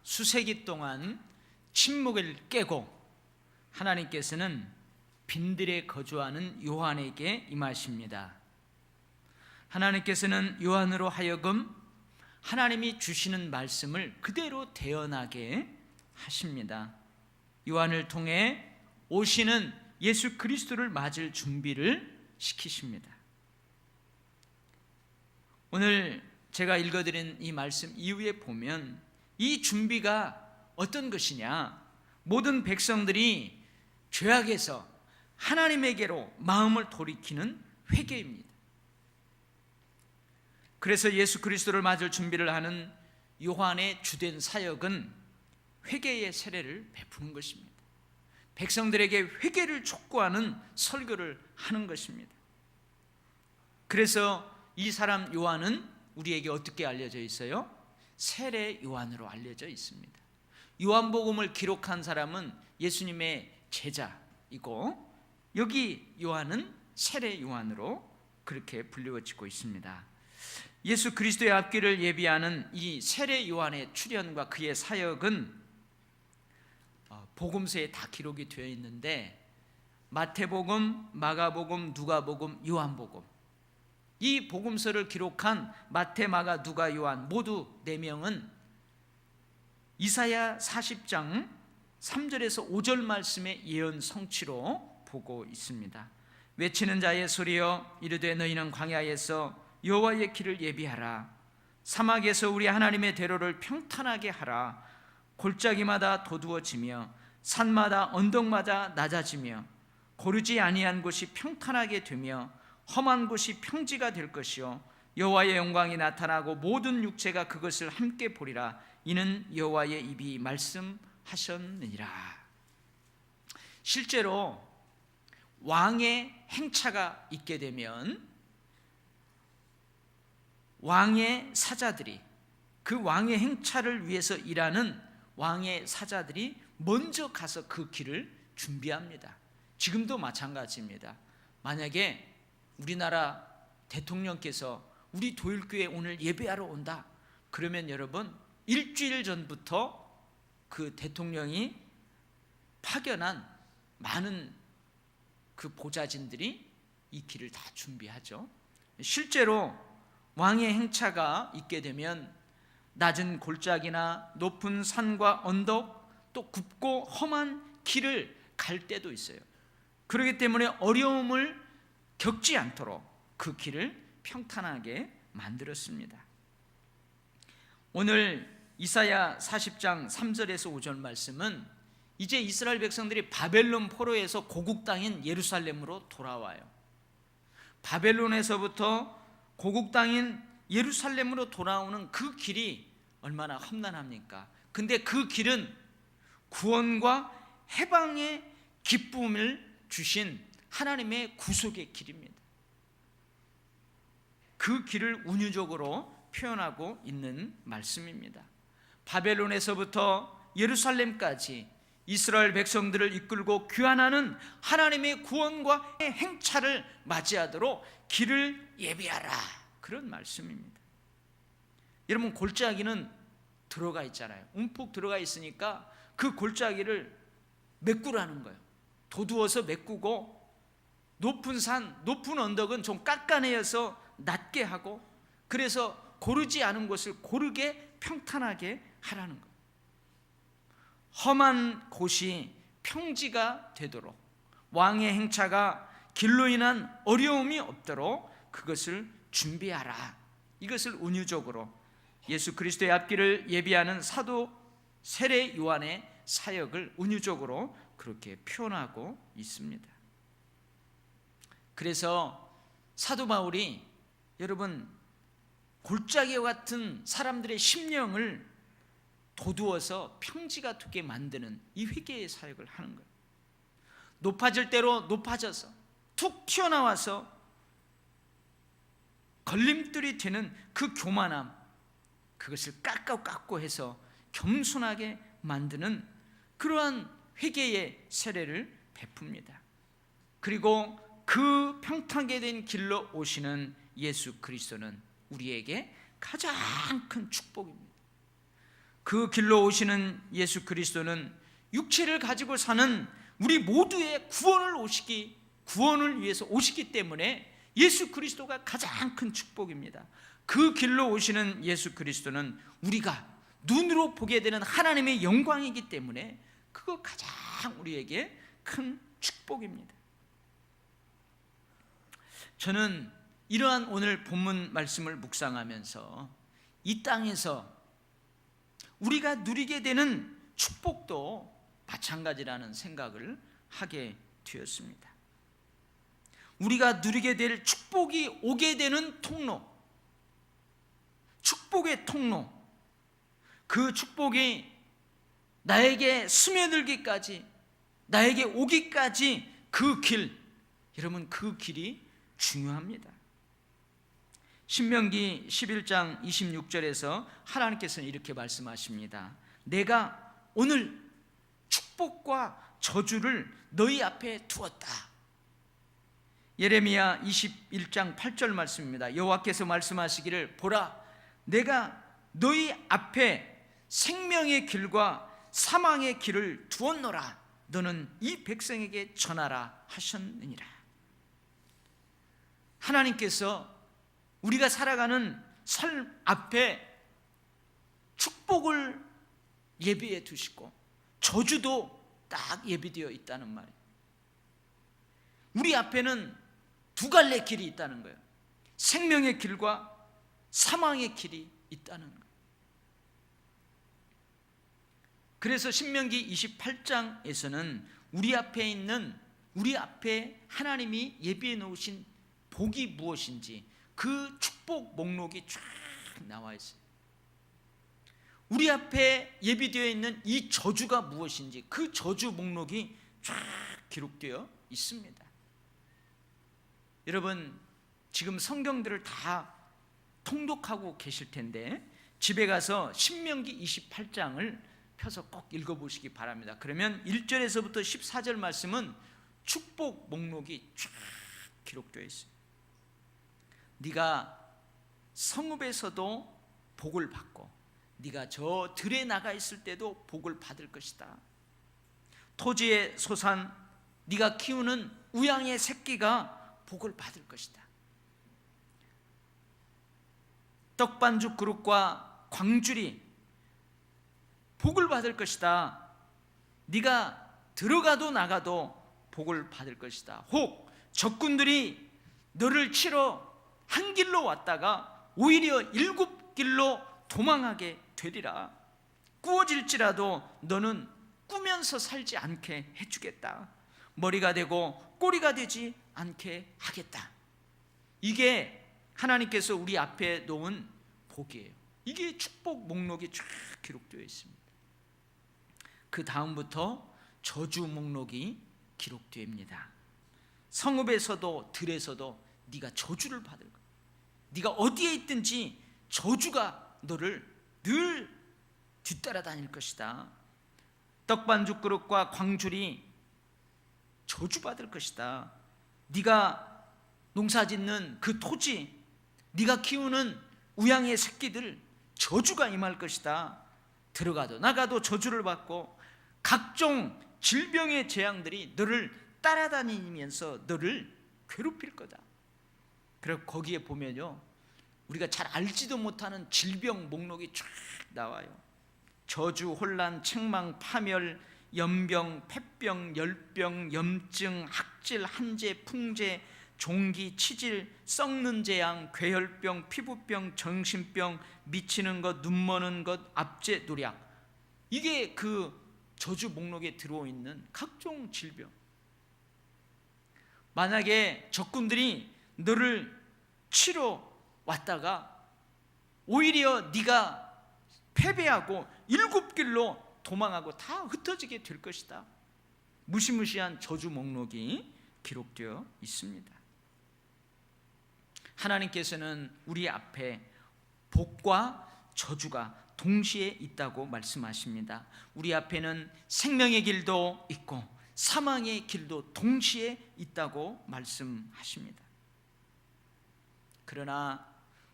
수세기 동안 침묵을 깨고 하나님께서는 빈들에 거주하는 요한에게 임하십니다. 하나님께서는 요한으로 하여금 하나님이 주시는 말씀을 그대로 대언하게 하십니다. 요한을 통해 오시는 예수 그리스도를 맞을 준비를 시키십니다. 오늘 제가 읽어드린 이 말씀 이후에 보면 이 준비가 어떤 것이냐, 모든 백성들이 죄악에서 하나님에게로 마음을 돌이키는 회개입니다. 그래서 예수 그리스도를 맞을 준비를 하는 요한의 주된 사역은 회개의 세례를 베푸는 것입니다. 백성들에게 회개를 촉구하는 설교를 하는 것입니다. 그래서 이 사람 요한은 우리에게 어떻게 알려져 있어요? 세례 요한으로 알려져 있습니다. 요한복음을 기록한 사람은 예수님의 제자이고, 여기 요한은 세례 요한으로 그렇게 불리워지고 있습니다. 예수 그리스도의 앞길을 예비하는 이 세례 요한의 출현과 그의 사역은 복음서에 다 기록이 되어 있는데, 마태복음, 마가복음, 누가복음, 요한복음, 이 복음서를 기록한 마태, 마가, 누가, 요한 모두 4명은 이사야 40장 3절에서 5절 말씀의 예언 성취로 보고 있습니다. 외치는 자의 소리여, 이르되 너희는 광야에서 여호와의 길을 예비하라. 사막에서 우리 하나님의 대로를 평탄하게 하라. 골짜기마다 도두어지며 산마다 언덕마다 낮아지며 고르지 아니한 곳이 평탄하게 되며 험한 곳이 평지가 될 것이요, 여호와의 영광이 나타나고 모든 육체가 그것을 함께 보리라. 이는 여호와의 입이 말씀하셨느니라. 실제로 왕의 행차가 있게 되면 왕의 사자들이, 그 왕의 행차를 위해서 일하는 왕의 사자들이 먼저 가서 그 길을 준비합니다. 지금도 마찬가지입니다. 만약에 우리나라 대통령께서 우리 도일교회 오늘 예배하러 온다, 그러면 여러분 일주일 전부터 그 대통령이 파견한 많은 그 보좌진들이 이 길을 다 준비하죠. 실제로 왕의 행차가 있게 되면 낮은 골짜기나 높은 산과 언덕, 또 굽고 험한 길을 갈 때도 있어요. 그렇기 때문에 어려움을 겪지 않도록 그 길을 평탄하게 만들었습니다. 오늘 이사야 40장 3절에서 5절 말씀은 이제 이스라엘 백성들이 바벨론 포로에서 고국 땅인 예루살렘으로 돌아와요. 바벨론에서부터 고국 땅인 예루살렘으로 돌아오는 그 길이 얼마나 험난합니까? 근데 그 길은 구원과 해방의 기쁨을 주신 하나님의 구속의 길입니다. 그 길을 운유적으로 표현하고 있는 말씀입니다. 바벨론에서부터 예루살렘까지 이스라엘 백성들을 이끌고 귀환하는 하나님의 구원과 행차를 맞이하도록 길을 예비하라, 그런 말씀입니다. 여러분, 골짜기는 들어가 있잖아요. 움푹 들어가 있으니까 그 골짜기를 메꾸라는 거예요. 도두어서 메꾸고, 높은 산, 높은 언덕은 좀 깎아내어서 낮게 하고, 그래서 고르지 않은 곳을 고르게 평탄하게 하라는 거예요. 험한 곳이 평지가 되도록, 왕의 행차가 길로 인한 어려움이 없도록 그것을 준비하라. 이것을 운유적으로 예수 그리스도의 앞길을 예비하는 사도 세례 요한의 사역을 운유적으로 그렇게 표현하고 있습니다. 그래서 사도 바울이 여러분 골짜기와 같은 사람들의 심령을 도두어서 평지가 되게 만드는 이 회개의 사역을 하는 거예요. 높아질 대로 높아져서 툭 튀어나와서 걸림돌이 되는 그 교만함, 그것을 깎고 해서 겸손하게 만드는 그러한 회개의 세례를 베풉니다. 그리고 그 평탄하게 된 길로 오시는 예수 그리스도는 우리에게 가장 큰 축복입니다. 그 길로 오시는 예수 그리스도는 육체를 가지고 사는 우리 모두의 구원을 위해서 오시기 때문에 예수 그리스도가 가장 큰 축복입니다. 그 길로 오시는 예수 그리스도는 우리가 눈으로 보게 되는 하나님의 영광이기 때문에 그거 가장 우리에게 큰 축복입니다. 저는 이러한 오늘 본문 말씀을 묵상하면서 이 땅에서 우리가 누리게 되는 축복도 마찬가지라는 생각을 하게 되었습니다. 우리가 누리게 될 축복이 오게 되는 통로, 축복의 통로, 그 축복이 나에게 스며들기까지, 나에게 오기까지 그 길, 여러분 그 길이 중요합니다. 신명기 11장 26절에서 하나님께서는 이렇게 말씀하십니다. 내가 오늘 축복과 저주를 너희 앞에 두었다. 예레미야 21장 8절 말씀입니다. 여호와께서 말씀하시기를 보라, 내가 너희 앞에 생명의 길과 사망의 길을 두었노라. 너는 이 백성에게 전하라 하셨느니라. 하나님께서 우리가 살아가는 삶 앞에 축복을 예비해 두시고 저주도 딱 예비되어 있다는 말이에요. 우리 앞에는 두 갈래 길이 있다는 거예요. 생명의 길과 사망의 길이 있다는 거예요. 그래서 신명기 28장에서는 우리 앞에 하나님이 예비해 놓으신 복이 무엇인지 그 축복 목록이 쫙 나와 있어요. 우리 앞에 예비되어 있는 이 저주가 무엇인지 그 저주 목록이 쫙 기록되어 있습니다. 여러분 지금 성경들을 다 통독하고 계실 텐데 집에 가서 신명기 28장을 펴서 꼭 읽어보시기 바랍니다. 그러면 1절에서부터 14절 말씀은 축복 목록이 쫙 기록되어 있어요. 네가 성읍에서도 복을 받고 네가 저 들에 나가 있을 때도 복을 받을 것이다. 토지의 소산, 네가 키우는 우양의 새끼가 복을 받을 것이다. 떡반죽 그릇과 광주리 복을 받을 것이다. 네가 들어가도 나가도 복을 받을 것이다. 혹 적군들이 너를 치러 한 길로 왔다가 오히려 7길로 도망하게 되리라. 꾸어질지라도 너는 꾸면서 살지 않게 해주겠다. 머리가 되고 꼬리가 되지 않게 하겠다. 이게 하나님께서 우리 앞에 놓은 복이에요. 이게 축복 목록이 쫙 기록되어 있습니다. 그 다음부터 저주 목록이 기록됩니다. 성읍에서도 들에서도 네가 저주를 받을 거야. 네가 어디에 있든지 저주가 너를 늘 뒤따라 다닐 것이다. 떡반죽 그릇과 광줄이 저주받을 것이다. 네가 농사짓는 그 토지, 네가 키우는 우양의 새끼들 저주가 임할 것이다. 들어가도 나가도 저주를 받고 각종 질병의 재앙들이 너를 따라다니면서 너를 괴롭힐 거다. 그리고 거기에 보면요, 우리가 잘 알지도 못하는 질병 목록이 쫙 나와요. 저주, 혼란, 책망, 파멸, 연병, 폐병, 열병, 염증, 학질, 한재, 풍재, 종기, 치질, 썩는 재앙, 괴혈병, 피부병, 정신병, 미치는 것, 눈머는 것, 압제, 노략. 이게 그 저주 목록에 들어있는 각종 질병. 만약에 적군들이 너를 치러 왔다가 오히려 네가 패배하고 7길로 도망하고 다 흩어지게 될 것이다. 무시무시한 저주 목록이 기록되어 있습니다. 하나님께서는 우리 앞에 복과 저주가 동시에 있다고 말씀하십니다. 우리 앞에는 생명의 길도 있고 사망의 길도 동시에 있다고 말씀하십니다. 그러나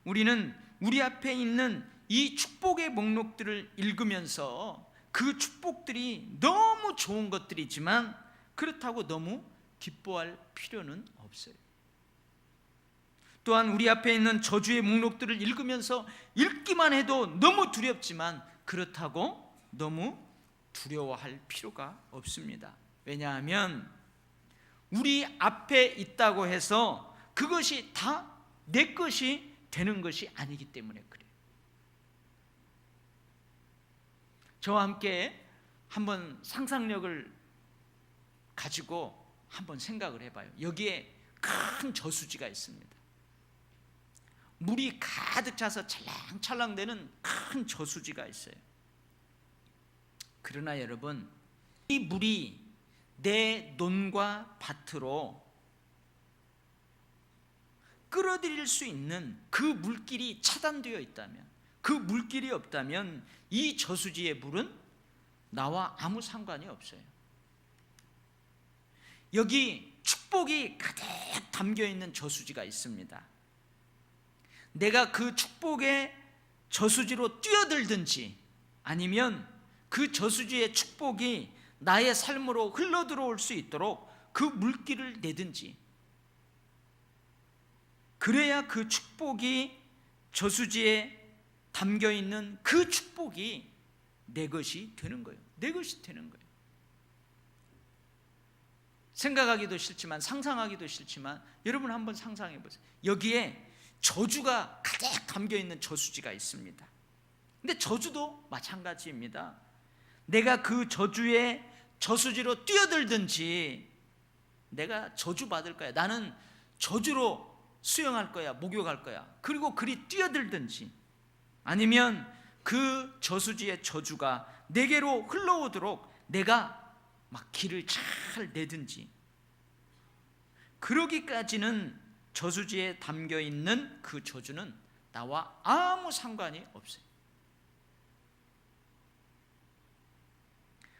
우리는 우리 앞에 있는 이 축복의 목록들을 읽으면서 그 축복들이 너무 좋은 것들이지만 그렇다고 너무 기뻐할 필요는 없어요. 또한 우리 앞에 있는 저주의 목록들을 읽으면서 읽기만 해도 너무 두렵지만 그렇다고 너무 두려워할 필요가 없습니다. 왜냐하면 우리 앞에 있다고 해서 그것이 다 내 것이 되는 것이 아니기 때문에 그래요. 저와 함께 한번 상상력을 가지고 한번 생각을 해봐요. 여기에 큰 저수지가 있습니다. 물이 가득 차서 찰랑찰랑 되는 큰 저수지가 있어요. 그러나 여러분, 이 물이 내 논과 밭으로 끌어들일 수 있는 그 물길이 차단되어 있다면, 그 물길이 없다면 이 저수지의 물은 나와 아무 상관이 없어요. 여기 축복이 가득 담겨 있는 저수지가 있습니다. 내가 그 축복의 저수지로 뛰어들든지 아니면 그 저수지의 축복이 나의 삶으로 흘러들어올 수 있도록 그 물길을 내든지, 그래야 그 축복이 저수지에 담겨있는 그 축복이 내 것이 되는 거예요. 내 것이 되는 거예요. 생각하기도 싫지만, 상상하기도 싫지만 여러분 한번 상상해 보세요. 여기에 저주가 가득 담겨있는 저수지가 있습니다. 근데 저주도 마찬가지입니다. 내가 그 저주의 저수지로 뛰어들든지 내가 저주받을 거야, 나는 저주로 수영할 거야, 목욕할 거야, 그리고 그리 뛰어들든지 아니면 그 저수지의 저주가 내게로 흘러오도록 내가 막 길을 잘 내든지, 그러기까지는 저수지에 담겨있는 그 저주는 나와 아무 상관이 없어요.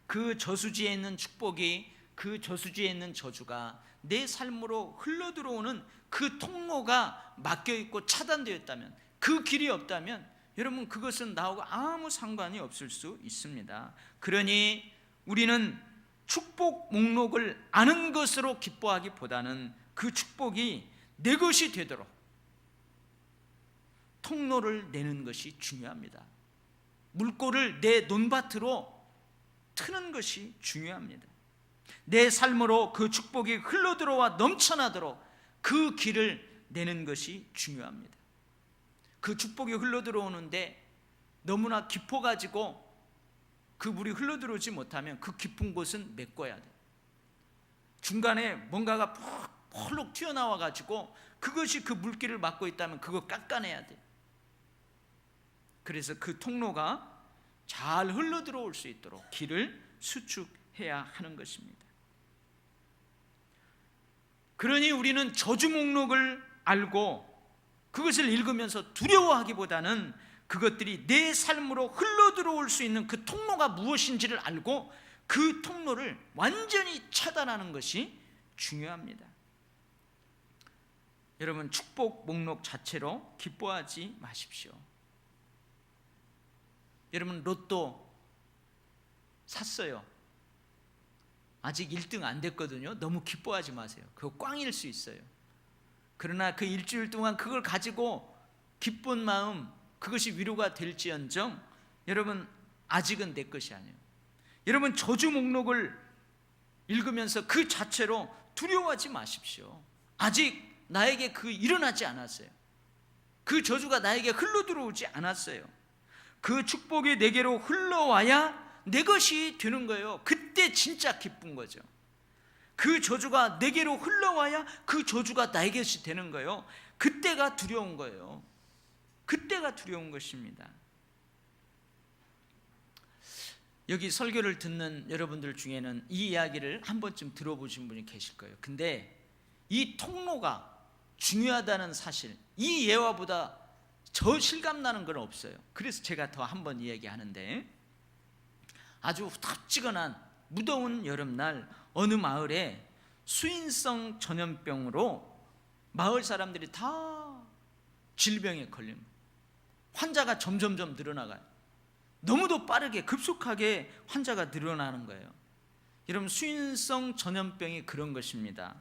그 저수지에 있는 축복이, 그 저수지에 있는 저주가 내 삶으로 흘러들어오는 그 통로가 막혀있고 차단되어 있다면, 그 길이 없다면 여러분 그것은 나하고 아무 상관이 없을 수 있습니다. 그러니 우리는 축복 목록을 아는 것으로 기뻐하기보다는 그 축복이 내 것이 되도록 통로를 내는 것이 중요합니다. 물꼬를 내 논밭으로 트는 것이 중요합니다. 내 삶으로 그 축복이 흘러들어와 넘쳐나도록 그 길을 내는 것이 중요합니다. 그 축복이 흘러들어오는데 너무나 깊어가지고 그 물이 흘러들어오지 못하면 그 깊은 곳은 메꿔야 돼. 중간에 뭔가가 펄럭 튀어나와가지고 그것이 그 물길을 막고 있다면 그거 깎아내야 돼. 그래서 그 통로가 잘 흘러들어올 수 있도록 길을 수축해야 하는 것입니다. 그러니 우리는 저주 목록을 알고 그것을 읽으면서 두려워하기보다는 그것들이 내 삶으로 흘러들어올 수 있는 그 통로가 무엇인지를 알고 그 통로를 완전히 차단하는 것이 중요합니다. 여러분, 축복 목록 자체로 기뻐하지 마십시오. 여러분, 로또 샀어요. 아직 1등 안 됐거든요. 너무 기뻐하지 마세요. 그거 꽝일 수 있어요. 그러나 그 일주일 동안 그걸 가지고 기쁜 마음, 그것이 위로가 될지언정 여러분 아직은 내 것이 아니에요. 여러분, 저주 목록을 읽으면서 그 자체로 두려워하지 마십시오. 아직 나에게 그 일어나지 않았어요. 그 저주가 나에게 흘러들어오지 않았어요. 그 축복이 내게로 흘러와야 내 것이 되는 거예요. 그때 진짜 기쁜 거죠. 그 저주가 내게로 흘러와야 그 저주가 나의 것이 되는 거예요. 그때가 두려운 거예요. 그때가 두려운 것입니다. 여기 설교를 듣는 여러분들 중에는 이 이야기를 한 번쯤 들어보신 분이 계실 거예요. 근데 이 통로가 중요하다는 사실, 이 예화보다 저 실감나는 건 없어요. 그래서 제가 더 한 번 이야기하는데, 아주 후텁지근한 무더운 여름날 어느 마을에 수인성 전염병으로 마을 사람들이 다 질병에 걸립니다. 환자가 점점점 늘어나가요. 너무도 빠르게 급속하게 환자가 늘어나는 거예요. 여러분, 수인성 전염병이 그런 것입니다.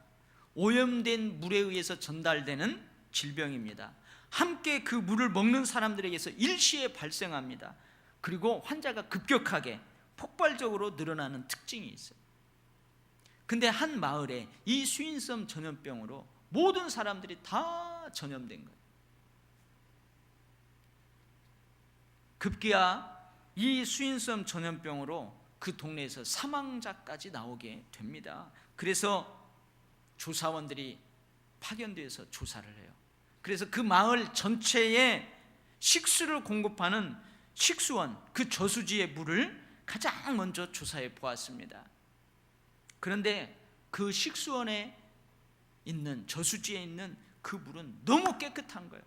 오염된 물에 의해서 전달되는 질병입니다. 함께 그 물을 먹는 사람들에게서 일시에 발생합니다. 그리고 환자가 급격하게 폭발적으로 늘어나는 특징이 있어요. 근데 한 마을에 이 수인성 전염병으로 모든 사람들이 다 전염된 거예요. 급기야 이 수인성 전염병으로 그 동네에서 사망자까지 나오게 됩니다. 그래서 조사원들이 파견돼서 조사를 해요. 그래서 그 마을 전체에 식수를 공급하는 식수원, 그 저수지의 물을 가장 먼저 조사해 보았습니다. 그런데 그 식수원에 있는, 저수지에 있는 그 물은 너무 깨끗한 거예요.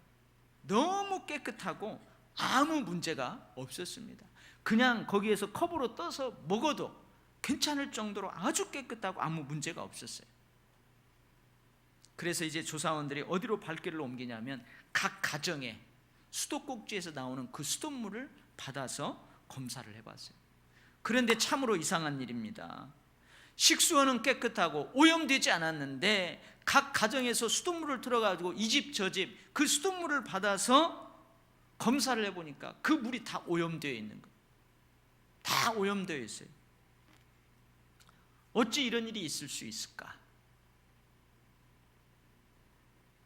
너무 깨끗하고 아무 문제가 없었습니다. 그냥 거기에서 컵으로 떠서 먹어도 괜찮을 정도로 아주 깨끗하고 아무 문제가 없었어요. 그래서 이제 조사원들이 어디로 발길을 옮기냐면 각 가정에 수도꼭지에서 나오는 그 수돗물을 받아서 검사를 해봤어요. 그런데 참으로 이상한 일입니다. 식수원은 깨끗하고 오염되지 않았는데 각 가정에서 수돗물을 들어가지고 이 집 저 집 그 수돗물을 받아서 검사를 해보니까 그 물이 다 오염되어 있는 거예요. 다 오염되어 있어요. 어찌 이런 일이 있을 수 있을까?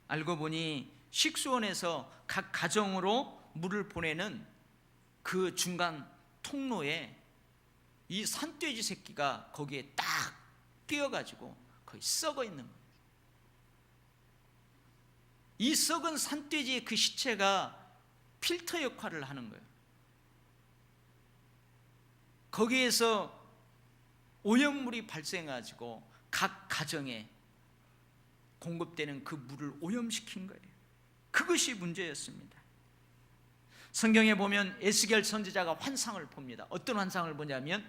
알고 보니 식수원에서 각 가정으로 물을 보내는 그 중간 통로에 이 산돼지 새끼가 거기에 딱 끼어가지고 거의 썩어 있는 거예요. 이 썩은 산돼지의 그 시체가 필터 역할을 하는 거예요. 거기에서 오염물이 발생해가지고 각 가정에 공급되는 그 물을 오염시킨 거예요. 그것이 문제였습니다. 성경에 보면 에스겔 선지자가 환상을 봅니다. 어떤 환상을 보냐면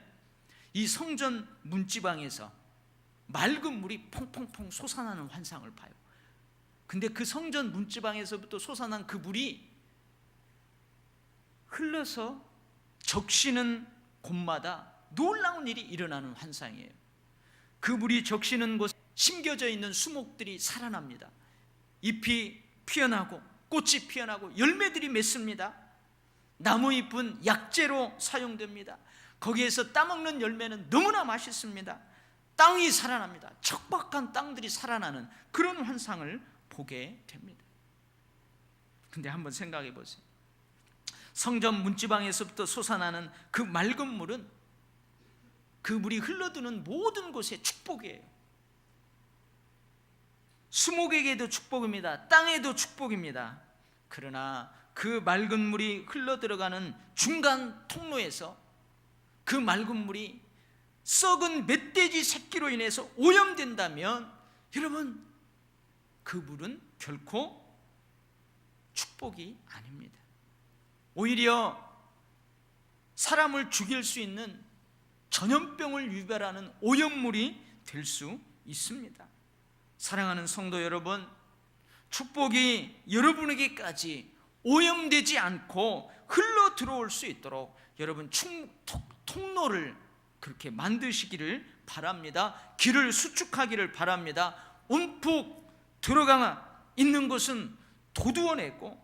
이 성전 문지방에서 맑은 물이 퐁퐁퐁 솟아나는 환상을 봐요. 근데 그 성전 문지방에서부터 솟아난 그 물이 흘러서 적시는 곳마다 놀라운 일이 일어나는 환상이에요. 그 물이 적시는 곳에 심겨져 있는 수목들이 살아납니다. 잎이 피어나고 꽃이 피어나고 열매들이 맺습니다. 나무잎은 약재로 사용됩니다. 거기에서 따먹는 열매는 너무나 맛있습니다. 땅이 살아납니다. 척박한 땅들이 살아나는 그런 환상을 보게 됩니다. 근데 한번 생각해 보세요. 성전 문지방에서부터 솟아나는 그 맑은 물은 그 물이 흘러드는 모든 곳에 축복이에요. 수목에게도 축복입니다. 땅에도 축복입니다. 그러나 그 맑은 물이 흘러들어가는 중간 통로에서 그 맑은 물이 썩은 멧돼지 새끼로 인해서 오염된다면 여러분, 그 물은 결코 축복이 아닙니다. 오히려 사람을 죽일 수 있는 전염병을 유발하는 오염물이 될 수 있습니다. 사랑하는 성도 여러분, 축복이 여러분에게까지 오염되지 않고 흘러 들어올 수 있도록 여러분 통로를 그렇게 만드시기를 바랍니다. 길을 수축하기를 바랍니다. 움푹 들어가 있는 곳은 도두어내고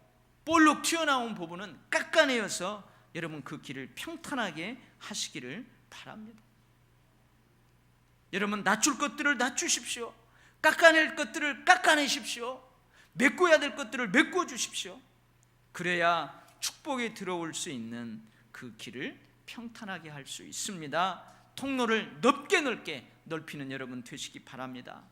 볼록 튀어나온 부분은 깎아내어서 여러분 그 길을 평탄하게 하시기를 바랍니다. 여러분, 낮출 것들을 낮추십시오. 깎아낼 것들을 깎아내십시오. 메꿔야 될 것들을 메꿔 주십시오. 그래야 축복이 들어올 수 있는 그 길을 평탄하게 할 수 있습니다. 통로를 넓게 넓히는 여러분 되시기 바랍니다.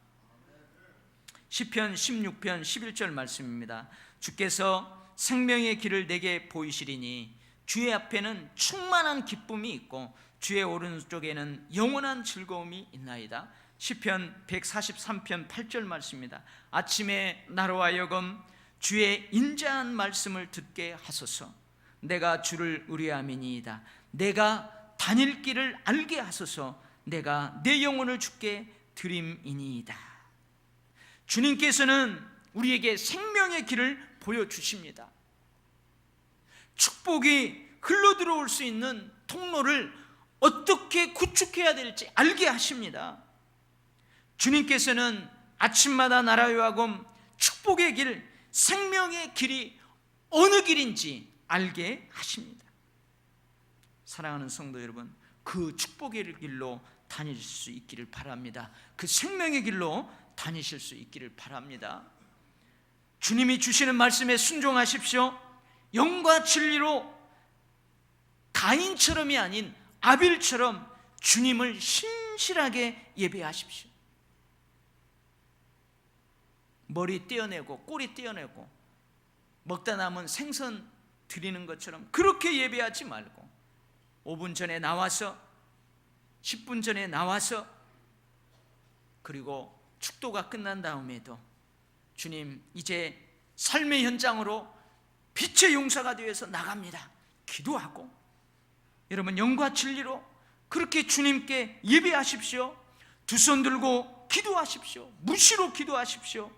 시편 16편 11절 말씀입니다. 주께서 생명의 길을 내게 보이시리니 주의 앞에는 충만한 기쁨이 있고 주의 오른쪽에는 영원한 즐거움이 있나이다. 시편 143편 8절 말씀입니다. 아침에 나로 하여금 주의 인자한 말씀을 듣게 하소서. 내가 주를 의뢰함이니이다. 내가 다닐 길을 알게 하소서. 내가 내 영혼을 주께 드림이니이다. 주님께서는 우리에게 생명의 길을 보여주십니다. 축복이 흘러들어올 수 있는 통로를 어떻게 구축해야 될지 알게 하십니다. 주님께서는 아침마다 나라의 와금 축복의 길, 생명의 길이 어느 길인지 알게 하십니다. 사랑하는 성도 여러분, 그 축복의 길로 다닐 수 있기를 바랍니다. 그 생명의 길로 다니실 수 있기를 바랍니다. 주님이 주시는 말씀에 순종하십시오. 영과 진리로 가인처럼이 아닌 아빌처럼 주님을 신실하게 예배하십시오. 머리 떼어내고 꼬리 떼어내고 먹다 남은 생선 드리는 것처럼 그렇게 예배하지 말고 5분 전에 나와서 10분 전에 나와서 그리고 축도가 끝난 다음에도 주님 이제 삶의 현장으로 빛의 용사가 되어서 나갑니다 기도하고, 여러분 영과 진리로 그렇게 주님께 예배하십시오. 두 손 들고 기도하십시오. 무시로 기도하십시오.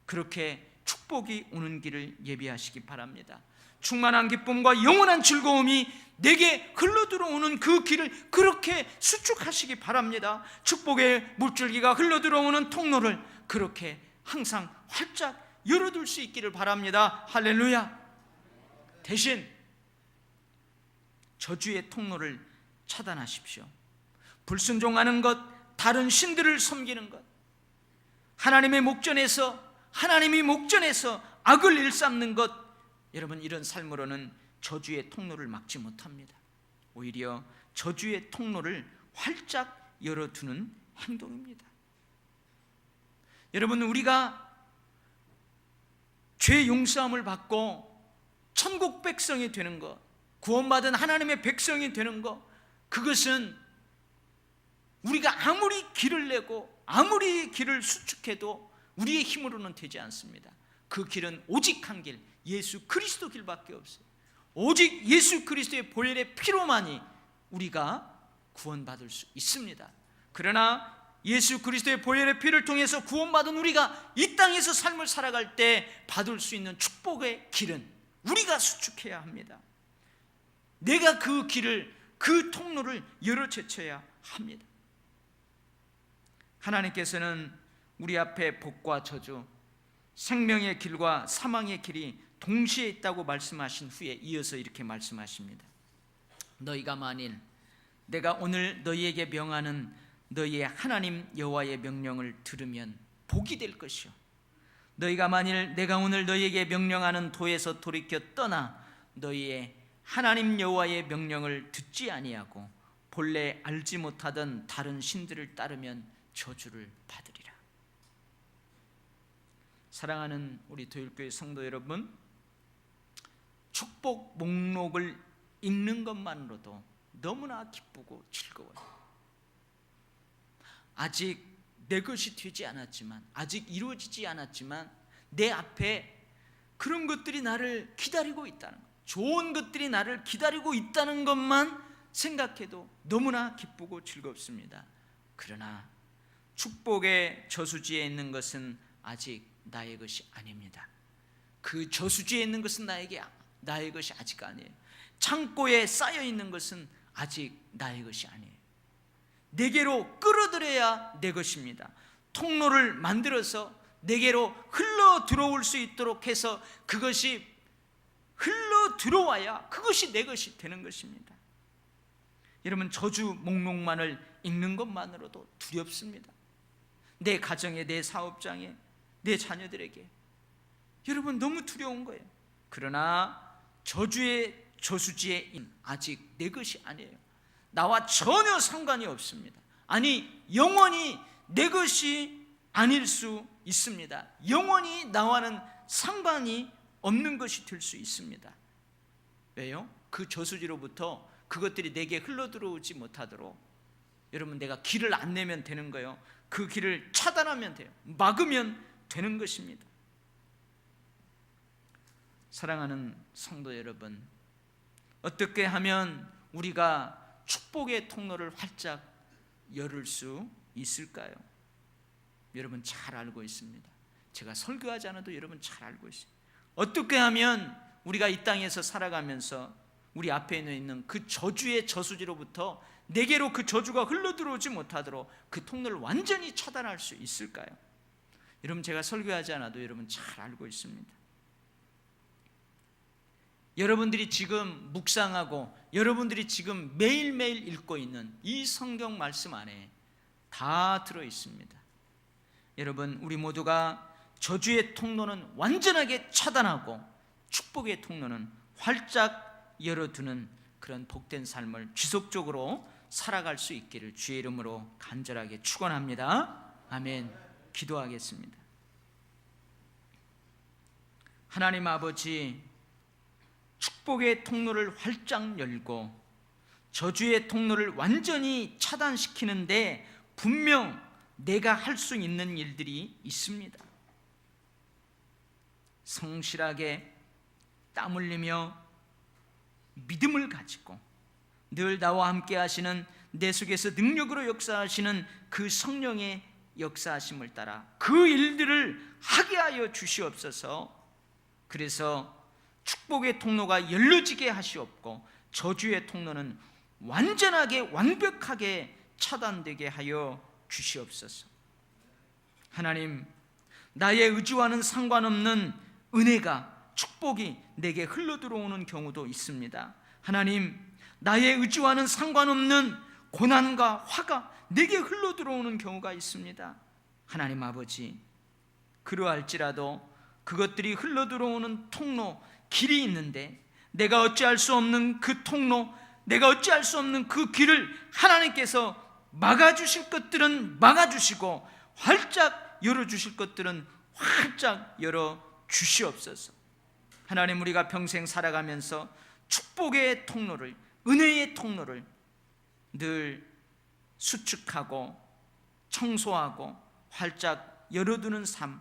그렇게 축복이 오는 길을 예비하시기 바랍니다. 충만한 기쁨과 영원한 즐거움이 내게 흘러들어오는 그 길을 그렇게 수축하시기 바랍니다. 축복의 물줄기가 흘러들어오는 통로를 그렇게 항상 활짝 열어둘 수 있기를 바랍니다. 할렐루야. 대신 저주의 통로를 차단하십시오. 불순종하는 것, 다른 신들을 섬기는 것, 하나님이 목전에서 악을 일삼는 것, 여러분 이런 삶으로는 저주의 통로를 막지 못합니다. 오히려 저주의 통로를 활짝 열어두는 행동입니다. 여러분 우리가 죄 용서함을 받고 천국 백성이 되는 것, 구원받은 하나님의 백성이 되는 것, 그것은 우리가 아무리 길을 내고 아무리 길을 수축해도 우리의 힘으로는 되지 않습니다. 그 길은 오직 한 길, 예수 그리스도 길밖에 없어요. 오직 예수 그리스도의 보혈의 피로만이 우리가 구원받을 수 있습니다. 그러나 예수 그리스도의 보혈의 피를 통해서 구원받은 우리가 이 땅에서 삶을 살아갈 때 받을 수 있는 축복의 길은 우리가 수축해야 합니다. 내가 그 길을, 그 통로를 열어 제쳐야 합니다. 하나님께서는 우리 앞에 복과 저주, 생명의 길과 사망의 길이 동시에 있다고 말씀하신 후에 이어서 이렇게 말씀하십니다. 너희가 만일 내가 오늘 너희에게 명하는 너희의 하나님 여호와의 명령을 들으면 복이 될 것이요, 너희가 만일 내가 오늘 너희에게 명령하는 도에서 돌이켜 떠나 너희의 하나님 여호와의 명령을 듣지 아니하고 본래 알지 못하던 다른 신들을 따르면 저주를 받으리라. 사랑하는 우리 도율교회 성도 여러분, 축복 목록을 읽는 것만으로도 너무나 기쁘고 즐거워요. 아직 내 것이 되지 않았지만, 아직 이루어지지 않았지만 내 앞에 그런 것들이 나를 기다리고 있다는 것, 좋은 것들이 나를 기다리고 있다는 것만 생각해도 너무나 기쁘고 즐겁습니다. 그러나 축복의 저수지에 있는 것은 아직 나의 것이 아닙니다. 그 저수지에 있는 것은 나의 것이 아직 아니에요. 창고에 쌓여 있는 것은 아직 나의 것이 아니에요. 내게로 끌어들여야 내 것입니다. 통로를 만들어서 내게로 흘러 들어올 수 있도록 해서 그것이 흘러 들어와야 그것이 내 것이 되는 것입니다. 여러분 저주 목록만을 읽는 것만으로도 두렵습니다. 내 가정에, 내 사업장에, 내 자녀들에게 여러분 너무 두려운 거예요. 그러나 저주의 저수지에 아직 내 것이 아니에요. 나와 전혀 상관이 없습니다. 아니 영원히 내 것이 아닐 수 있습니다. 영원히 나와는 상관이 없는 것이 될 수 있습니다. 왜요? 그 저수지로부터 그것들이 내게 흘러들어오지 못하도록 여러분 내가 길을 안 내면 되는 거예요. 그 길을 차단하면 돼요. 막으면 되는 것입니다. 사랑하는 성도 여러분, 어떻게 하면 우리가 축복의 통로를 활짝 열을 수 있을까요? 여러분 잘 알고 있습니다. 제가 설교하지 않아도 여러분 잘 알고 있어요. 어떻게 하면 우리가 이 땅에서 살아가면서 우리 앞에 있는 그 저주의 저수지로부터 내게로 그 저주가 흘러들어오지 못하도록 그 통로를 완전히 차단할 수 있을까요? 여러분, 제가 설교하지 않아도 여러분 잘 알고 있습니다. 여러분들이 지금 묵상하고 여러분들이 지금 매일매일 읽고 있는 이 성경 말씀 안에 다 들어 있습니다. 여러분, 우리 모두가 저주의 통로는 완전하게 차단하고 축복의 통로는 활짝 열어두는 그런 복된 삶을 지속적으로 살아갈 수 있기를 주의 이름으로 간절하게 축원합니다. 아멘. 기도하겠습니다. 하나님 아버지, 축복의 통로를 활짝 열고 저주의 통로를 완전히 차단시키는데 분명 내가 할 수 있는 일들이 있습니다. 성실하게 땀 흘리며 믿음을 가지고 늘 나와 함께 하시는, 내 속에서 능력으로 역사하시는 그 성령의 역사하심을 따라 그 일들을 하게 하여 주시옵소서. 그래서 축복의 통로가 열려지게 하시옵고 저주의 통로는 완전하게 완벽하게 차단되게 하여 주시옵소서. 하나님, 나의 의지와는 상관없는 은혜가, 축복이 내게 흘러들어오는 경우도 있습니다. 하나님, 나의 의지와는 상관없는 고난과 화가 내게 흘러들어오는 경우가 있습니다. 하나님 아버지, 그러할지라도 그것들이 흘러들어오는 통로, 길이 있는데 내가 어찌할 수 없는 그 통로, 내가 어찌할 수 없는 그 길을 하나님께서 막아주실 것들은 막아주시고 활짝 열어주실 것들은 활짝 열어주시옵소서. 하나님, 우리가 평생 살아가면서 축복의 통로를, 은혜의 통로를 늘 수축하고 청소하고 활짝 열어두는 삶,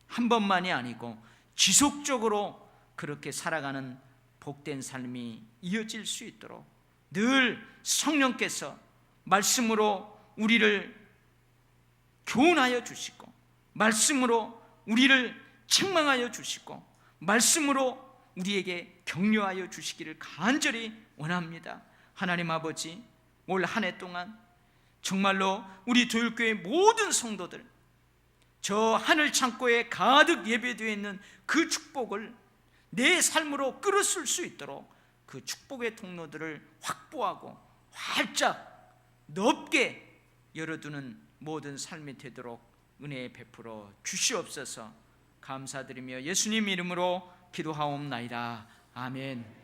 한 번만이 아니고 지속적으로 그렇게 살아가는 복된 삶이 이어질 수 있도록 늘 성령께서 말씀으로 우리를 교훈하여 주시고, 말씀으로 우리를 책망하여 주시고, 말씀으로 우리에게 격려하여 주시기를 간절히 원합니다. 하나님 아버지, 올 한 해 동안 정말로 우리 도율교회 모든 성도들, 저 하늘 창고에 가득 예배되어 있는 그 축복을 내 삶으로 끌어쓸 수 있도록 그 축복의 통로들을 확보하고 활짝 넓게 열어두는 모든 삶이 되도록 은혜 베풀어 주시옵소서. 감사드리며 예수님 이름으로 기도하옵나이다. 아멘.